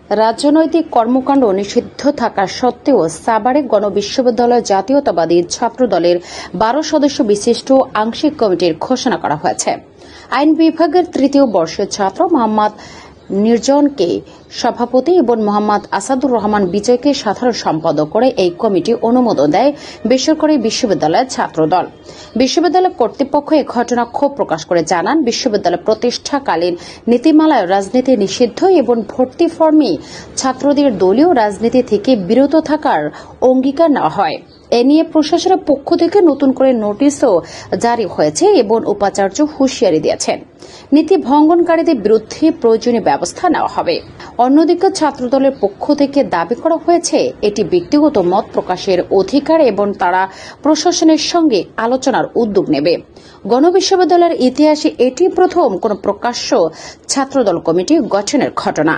রাজনৈতিক কর্মকাণ্ড নিষিদ্ধ থাকা সত্ত্বেও সাভারে গণবিশ্ববিদ্যালয় জাতীয়তাবাদী ছাত্রদলের ১২ সদস্য বিশিষ্ট আংশিক কমিটির ঘোষণা করা হয়েছে। আইন বিভাগের তৃতীয় বর্ষের ছাত্র মোহাম্মদ নির্জনকে সভাপতি এবং মোহাম্মদ আসাদুর রহমান বিজয়কে সাধারণ সম্পাদক করে এই কমিটি অনুমোদন দেয় বেসরকারি বিশ্ববিদ্যালয়ের ছাত্রদল। বিশ্ববিদ্যালয় কর্তৃপক্ষ এ ঘটনা ক্ষোভ প্রকাশ করে জানান, বিশ্ববিদ্যালয় প্রতিষ্ঠাকালীন নীতিমালায় রাজনীতি নিষিদ্ধ এবং ভর্তি ফর্মে ছাত্রদের দলীয় রাজনীতি থেকে বিরত থাকার অঙ্গীকার নেওয়া হয়। এ নিয়ে প্রশাসনের পক্ষ থেকে নতুন করে নোটিশও জারি হয়েছে এবং উপাচার্য হুঁশিয়ারি দিয়েছেন, নীতি ভঙ্গনকারীদের বিরুদ্ধে প্রয়োজনীয় ব্যবস্থা নেওয়া হবে। অন্যদিকে ছাত্রদলের পক্ষ থেকে দাবি করা হয়েছে এটি ব্যক্তিগত মত প্রকাশের অধিকার এবং তারা প্রশাসনের সঙ্গে আলোচনার উদ্যোগ নেবে। গণবিশ্ববিদ্যালয়ের ইতিহাসে এটি প্রথম কোন প্রকাশ্য ছাত্রদল কমিটি গঠনের ঘটনা।